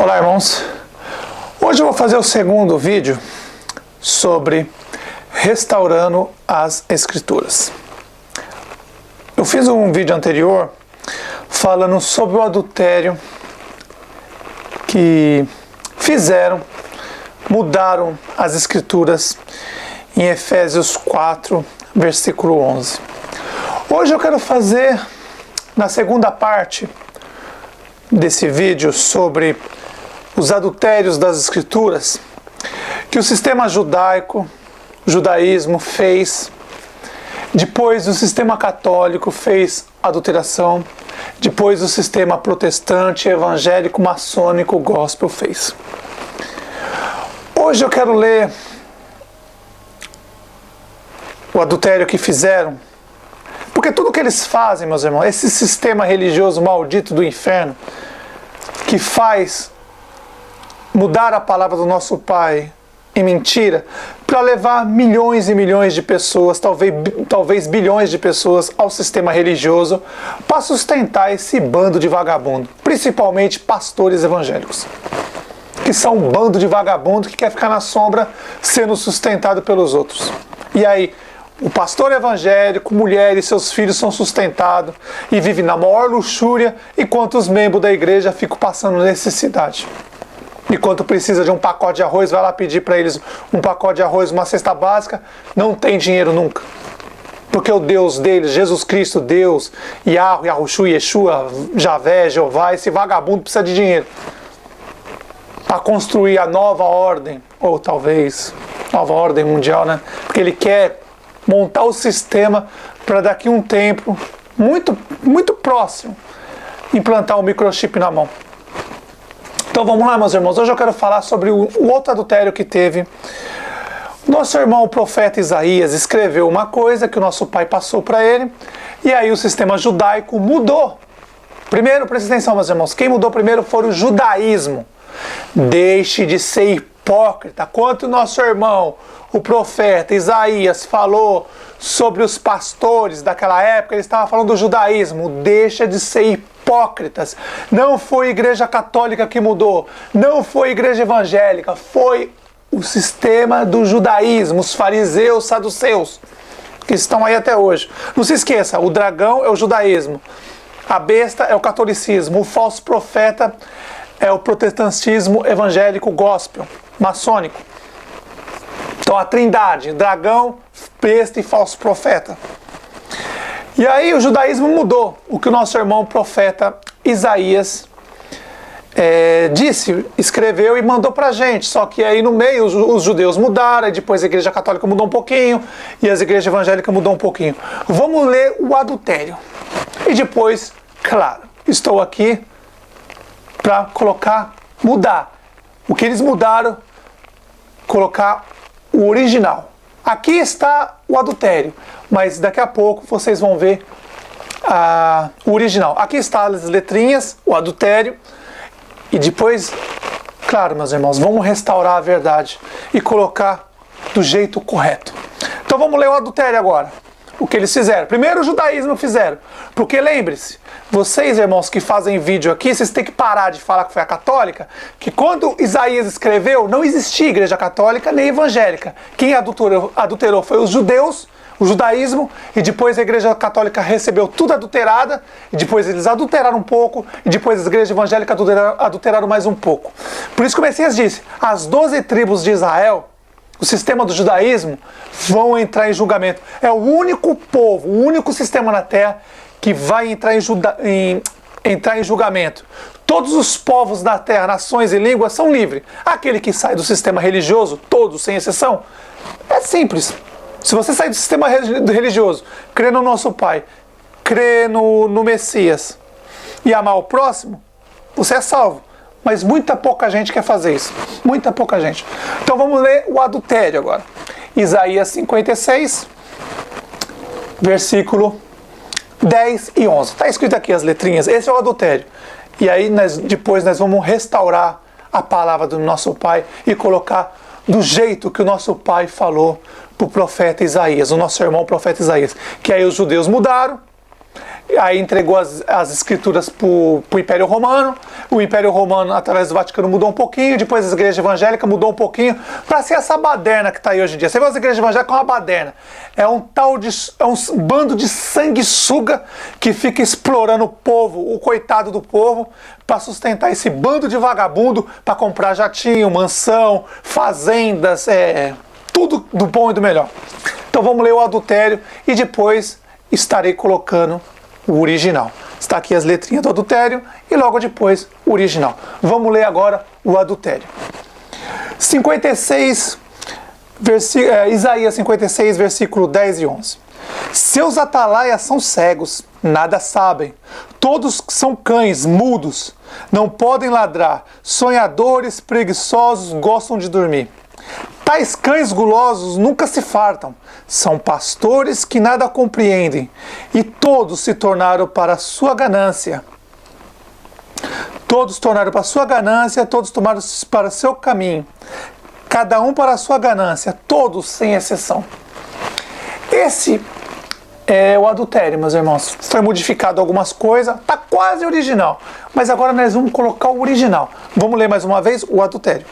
Olá, irmãos. Hoje eu vou fazer o segundo vídeo sobre restaurando as Escrituras. Eu fiz um vídeo anterior falando sobre o adultério que mudaram as Escrituras em Efésios 4, versículo 11. Hoje eu quero fazer, na segunda parte desse vídeo, sobre os adultérios das Escrituras que o sistema judaico, o judaísmo fez, depois o sistema católico fez adulteração, depois o sistema protestante, evangélico, maçônico, gospel fez. Hoje eu quero ler o adultério que fizeram, porque tudo que eles fazem, meus irmãos, esse sistema religioso maldito do inferno, que faz mudar a palavra do nosso Pai em mentira, para levar milhões e milhões de pessoas, talvez bilhões de pessoas, ao sistema religioso, para sustentar esse bando de vagabundo, principalmente pastores evangélicos, que são um bando de vagabundo que quer ficar na sombra sendo sustentado pelos outros. E aí, o pastor evangélico, mulher e seus filhos são sustentados e vivem na maior luxúria, enquanto os membros da igreja ficam passando necessidade. Enquanto precisa de um pacote de arroz, vai lá pedir para eles um pacote de arroz, uma cesta básica, não tem dinheiro nunca. Porque o Deus deles, Jesus Cristo, Deus, Yahweh, Yahushua, Yeshua, Javé, Jeová, esse vagabundo precisa de dinheiro para construir a nova ordem, ou talvez nova ordem mundial, né? Porque ele quer montar o sistema para daqui a um tempo muito próximo implantar um microchip na mão. Então vamos lá, meus irmãos. Hoje eu quero falar sobre o outro adultério que teve. Nosso irmão, o profeta Isaías, escreveu uma coisa que o nosso pai passou para ele, e aí o sistema judaico mudou. Primeiro, presta atenção, meus irmãos, quem mudou primeiro foi o judaísmo. Deixe de ser hipócrita. Quando o nosso irmão, o profeta Isaías, falou sobre os pastores daquela época, ele estava falando do judaísmo. Deixa de ser hipócritas. Não foi a igreja católica que mudou, não foi a igreja evangélica, foi o sistema do judaísmo, os fariseus, saduceus, que estão aí até hoje. Não se esqueça, o dragão é o judaísmo, a besta é o catolicismo, o falso profeta é o protestantismo evangélico gospel, maçônico. Então a trindade, dragão, besta e falso profeta. E aí o judaísmo mudou, o que o nosso irmão profeta Isaías disse, escreveu e mandou pra gente. Só que aí no meio os judeus mudaram, e depois a igreja católica mudou um pouquinho, e as igrejas evangélicas mudou um pouquinho. Vamos ler o adultério. E depois, claro, estou aqui para mudar. O que eles mudaram, colocar o original. Aqui está o adultério, mas daqui a pouco vocês vão ver o original. Aqui está as letrinhas, o adultério, e depois, claro, meus irmãos, vamos restaurar a verdade e colocar do jeito correto. Então vamos ler o adultério agora. O que eles fizeram? Primeiro o judaísmo fizeram, porque lembre-se, vocês, irmãos, que fazem vídeo aqui, vocês têm que parar de falar que foi a católica, que quando Isaías escreveu, não existia igreja católica nem evangélica. Quem adulterou foi os judeus, o judaísmo, e depois a igreja católica recebeu tudo adulterada, e depois eles adulteraram um pouco, e depois as igrejas evangélicas adulteraram mais um pouco. Por isso que o Messias disse, as 12 tribos de Israel, o sistema do judaísmo, vão entrar em julgamento. É o único povo, o único sistema na terra que vai entrar em julgamento. Todos os povos da terra, nações e línguas são livres. Aquele que sai do sistema religioso, todos, sem exceção, é simples. Se você sair do sistema religioso, crer no nosso Pai, crer no Messias e amar o próximo, você é salvo. Mas muita pouca gente quer fazer isso. Muita pouca gente. Então vamos ler o adultério agora. Isaías 56, versículo 10 e 11. Está escrito aqui as letrinhas. Esse é o adultério. E aí depois nós vamos restaurar a palavra do nosso Pai e colocar do jeito que o nosso Pai falou para o profeta Isaías, o nosso irmão profeta Isaías. Que aí os judeus mudaram aí entregou as escrituras para o Império Romano. O Império Romano, através do Vaticano, mudou um pouquinho, depois as igrejas evangélicas mudou um pouquinho, para ser essa baderna que está aí hoje em dia. Você vê as igrejas evangélicas com uma baderna. É um bando de sanguessuga que fica explorando o povo, o coitado do povo, para sustentar esse bando de vagabundo, para comprar jatinho, mansão, fazendas, tudo do bom e do melhor. Então vamos ler o adultério e depois estarei colocando o original. Está aqui as letrinhas do adultério e logo depois o original. Vamos ler agora o adultério. 56, Isaías 56, versículo 10 e 11. Seus atalaias são cegos, nada sabem. Todos são cães, mudos, não podem ladrar. Sonhadores, preguiçosos, gostam de dormir. Tais cães gulosos nunca se fartam. São pastores que nada compreendem. E todos se tornaram para a sua ganância. Todos tornaram para a sua ganância, todos tomaram para o seu caminho. Cada um para a sua ganância, todos sem exceção. Esse é o adultério, meus irmãos. Foi modificado algumas coisas, está quase original. Mas agora nós vamos colocar o original. Vamos ler mais uma vez o adultério.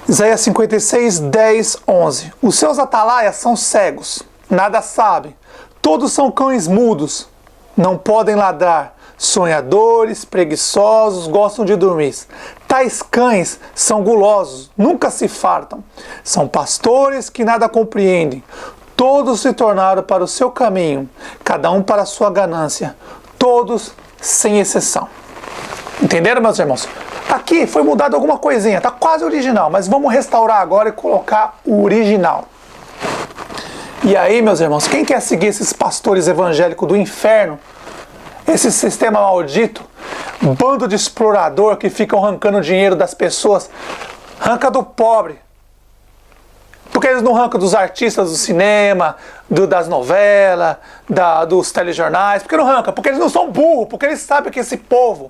Isaías 56, 10, 11. Os seus atalaias são cegos, nada sabem. Todos são cães mudos, não podem ladrar. Sonhadores, preguiçosos, gostam de dormir. Tais cães são gulosos, nunca se fartam. São pastores que nada compreendem. Todos se tornaram para o seu caminho, cada um para a sua ganância. Todos sem exceção. Entenderam, meus irmãos? Aqui foi mudado alguma coisinha, está quase original, mas vamos restaurar agora e colocar o original. E aí, meus irmãos, quem quer seguir esses pastores evangélicos do inferno, esse sistema maldito, bando de explorador que ficam arrancando dinheiro das pessoas, arranca do pobre. Porque eles não arrancam dos artistas do cinema, das novelas, dos telejornais. Por que não arrancam? Porque eles não são burros, porque eles sabem que esse povo,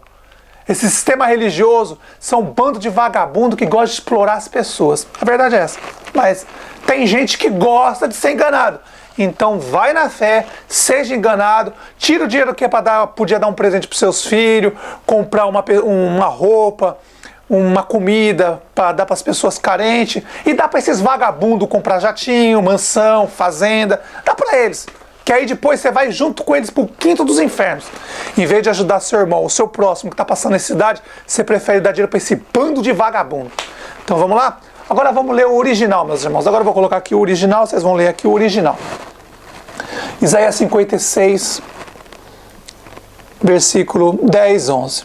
esse sistema religioso, são um bando de vagabundo que gosta de explorar as pessoas. A verdade é essa. Mas tem gente que gosta de ser enganado. Então vai na fé, seja enganado, tira o dinheiro que é podia dar um presente para os seus filhos, comprar uma roupa, uma comida para dar para as pessoas carentes, e dá para esses vagabundos comprar jatinho, mansão, fazenda, dá para eles. Que aí depois você vai junto com eles para o quinto dos infernos. Em vez de ajudar seu irmão, o seu próximo que está passando necessidade, você prefere dar dinheiro para esse bando de vagabundo. Então vamos lá? Agora vamos ler o original, meus irmãos. Agora eu vou colocar aqui o original, vocês vão ler aqui o original. Isaías 56, versículo 10, 11.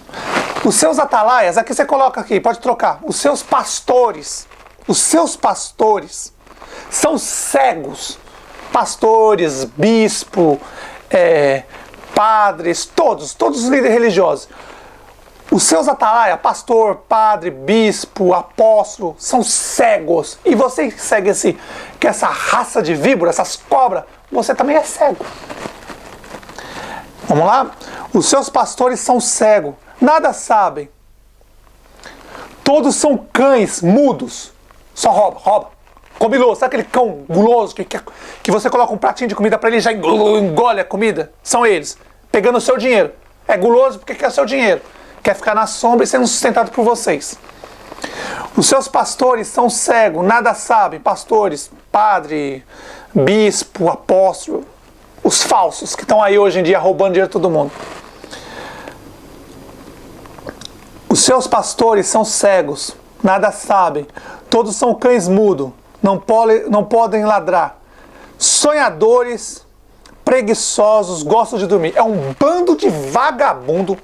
Os seus atalaias, aqui você coloca aqui, pode trocar. Os seus pastores são cegos. Pastores, bispo, padres, todos os líderes religiosos. Os seus atalaias, pastor, padre, bispo, apóstolo, são cegos. E você que segue essa raça de víbora, essas cobras, você também é cego. Vamos lá? Os seus pastores são cegos, nada sabem. Todos são cães mudos, só rouba. Comiloso, sabe aquele cão guloso que você coloca um pratinho de comida para ele e já engole a comida? São eles, pegando o seu dinheiro. É guloso porque quer o seu dinheiro. Quer ficar na sombra e sendo sustentado por vocês. Os seus pastores são cegos, nada sabem. Pastores, padre, bispo, apóstolo. Os falsos que estão aí hoje em dia roubando dinheiro de todo mundo. Os seus pastores são cegos, nada sabem. Todos são cães mudos. Não podem ladrar. Sonhadores, preguiçosos, gostam de dormir. É um bando de vagabundo.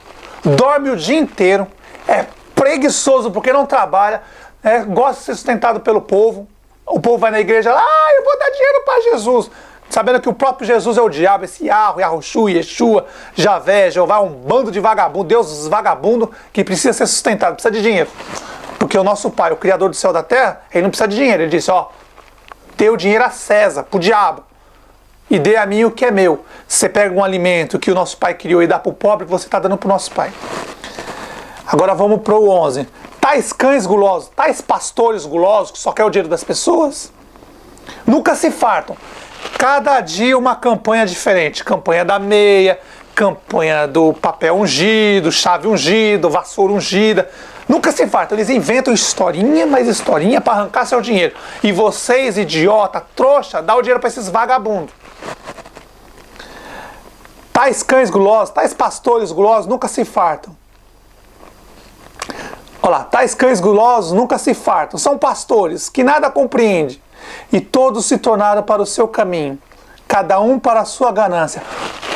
Dorme o dia inteiro. É preguiçoso porque não trabalha. Gosta de ser sustentado pelo povo. O povo vai na igreja lá, eu vou dar dinheiro para Jesus. Sabendo que o próprio Jesus é o diabo, esse Yahushua, Yeshua, Javé, Jeová, um bando de vagabundo, Deus vagabundo que precisa ser sustentado, precisa de dinheiro. Porque o nosso Pai, o Criador do céu e da terra, ele não precisa de dinheiro. Ele disse, dê o dinheiro a César, pro diabo, e dê a mim o que é meu. Você pega um alimento que o nosso Pai criou e dá pro pobre, você está dando pro nosso Pai. Agora vamos pro 11. Tais cães gulosos, tais pastores gulosos, que só querem o dinheiro das pessoas, nunca se fartam. Cada dia uma campanha diferente. Campanha da meia, campanha do papel ungido, chave ungido, vassoura ungida. Nunca se fartam. Eles inventam historinha, mais historinha para arrancar seu dinheiro. E vocês, idiota, trouxa, dá o dinheiro para esses vagabundos. Tais cães gulosos, tais pastores gulosos nunca se fartam. Olha lá, tais cães gulosos nunca se fartam. São pastores que nada compreendem. E todos se tornaram para o seu caminho, cada um para a sua ganância.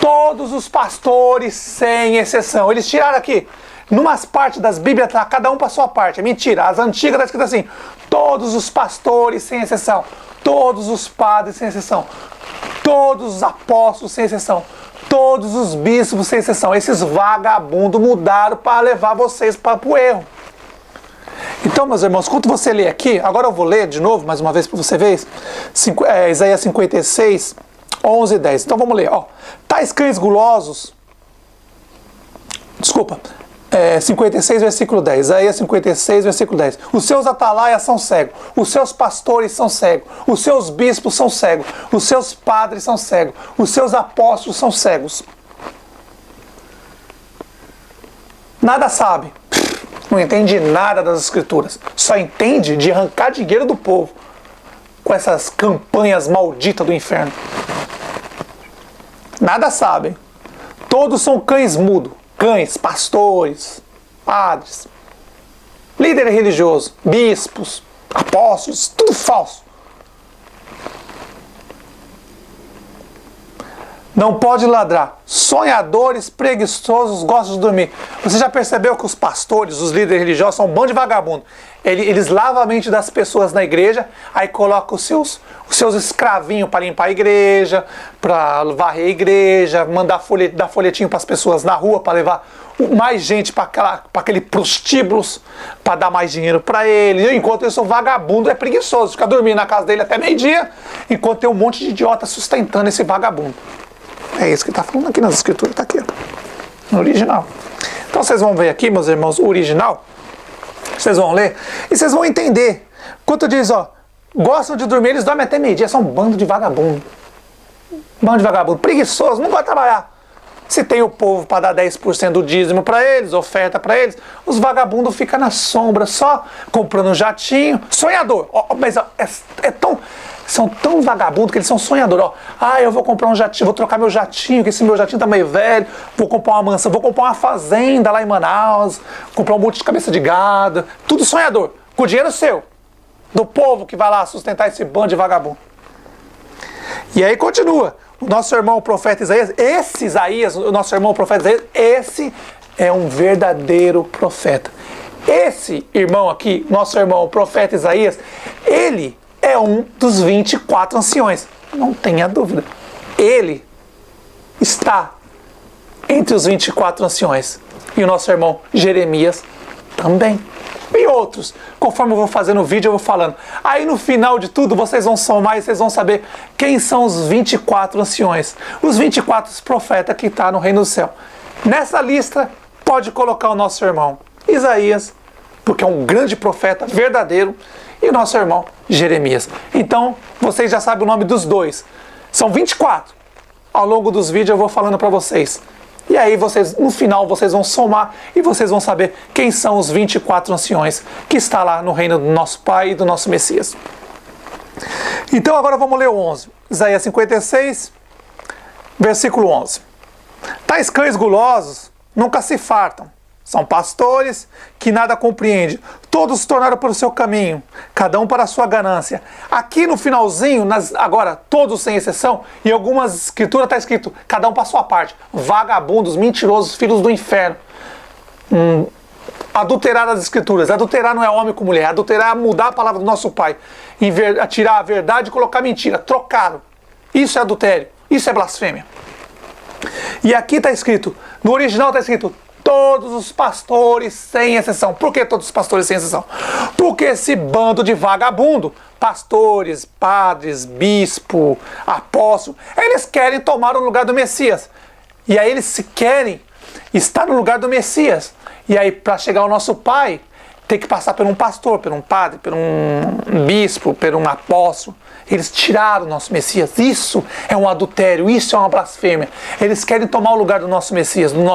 Todos os pastores, sem exceção. Eles tiraram aqui, numas partes das Bíblias, tá, cada um para a sua parte. É mentira. As antigas está escrito assim: todos os pastores, sem exceção. Todos os padres, sem exceção. Todos os apóstolos, sem exceção. Todos os bispos, sem exceção. Esses vagabundos mudaram para levar vocês para o erro. Então, meus irmãos, quando você lê aqui, agora eu vou ler de novo, mais uma vez para você ver, Isaías 56, 11 e 10. Então vamos ler, ó. Tais cães gulosos, 56, versículo 10. Isaías 56, versículo 10. Os seus atalaias são cegos, os seus pastores são cegos, os seus bispos são cegos, os seus padres são cegos, os seus apóstolos são cegos. Nada sabe. Não entende nada das escrituras. Só entende de arrancar dinheiro do povo com essas campanhas malditas do inferno. Nada sabem. Todos são cães mudos. Cães, pastores, padres, líderes religiosos, bispos, apóstolos, tudo falso. Não pode ladrar. Sonhadores, preguiçosos, gostam de dormir. Você já percebeu que os pastores, os líderes religiosos, são um bando de vagabundo? Eles lavam a mente das pessoas na igreja, aí colocam os seus escravinhos para limpar a igreja, para varrer a igreja, dar folhetinho para as pessoas na rua, para levar mais gente para aquele prostíbulos, para dar mais dinheiro para eles. Enquanto isso, o vagabundo é preguiçoso, fica dormindo na casa dele até meio-dia, enquanto tem um monte de idiota sustentando esse vagabundo. É isso que está falando aqui nas escrituras, está aqui, ó, no original. Então vocês vão ver aqui, meus irmãos, o original. Vocês vão ler e vocês vão entender. Quando diz, ó, gostam de dormir, eles dormem até meio-dia. São um bando de vagabundo. Bando de vagabundo. Preguiçoso, não vai trabalhar. Se tem o povo para dar 10% do dízimo para eles, oferta para eles, os vagabundos ficam na sombra, só comprando um jatinho. Sonhador. Ó, mas ó, são tão vagabundos que eles são sonhadores. Ó. Eu vou comprar um jatinho, vou trocar meu jatinho, que esse meu jatinho tá meio velho, vou comprar uma mansão, vou comprar uma fazenda lá em Manaus, comprar um monte de cabeça de gado. Tudo sonhador. Com o dinheiro seu. Do povo que vai lá sustentar esse bando de vagabundo. E aí continua. O nosso irmão o profeta Isaías, esse é um verdadeiro profeta. Esse irmão aqui, nosso irmão o profeta Isaías, ele é um dos 24 anciões. Não tenha dúvida. Ele está entre os 24 anciões. E o nosso irmão Jeremias também. E outros, conforme eu vou fazendo o vídeo, eu vou falando. Aí no final de tudo, vocês vão somar e vocês vão saber quem são os 24 anciões. Os 24 profetas que estão no reino do céu. Nessa lista, pode colocar o nosso irmão Isaías, porque é um grande profeta verdadeiro, e o nosso irmão Jeremias. Então, vocês já sabem o nome dos dois. São 24. Ao longo dos vídeos eu vou falando para vocês. E aí vocês, no final, vocês vão somar e vocês vão saber quem são os 24 anciões que está lá no reino do nosso Pai e do nosso Messias. Então agora vamos ler o 11. Isaías 56, versículo 11. Tais cães gulosos nunca se fartam. São pastores que nada compreendem. Todos se tornaram para o seu caminho, cada um para a sua ganância. Aqui no finalzinho, agora, todos sem exceção, em algumas escrituras está escrito, cada um para a sua parte. Vagabundos, mentirosos, filhos do inferno. Adulterar as escrituras. Adulterar não é homem com mulher. Adulterar é mudar a palavra do nosso Pai. Tirar a verdade e colocar mentira. Trocaram. Isso é adultério. Isso é blasfêmia. E aqui está escrito, no original está escrito, todos os pastores sem exceção. Por que todos os pastores sem exceção? Porque esse bando de vagabundo, pastores, padres, bispo, apóstolo, eles querem tomar o lugar do Messias. E aí eles querem estar no lugar do Messias. E aí para chegar ao nosso Pai, ter que passar por um pastor, por um padre, por um bispo, por um apóstolo. Eles tiraram o nosso Messias. Isso é um adultério, isso é uma blasfêmia. Eles querem tomar o lugar do nosso Messias, do nosso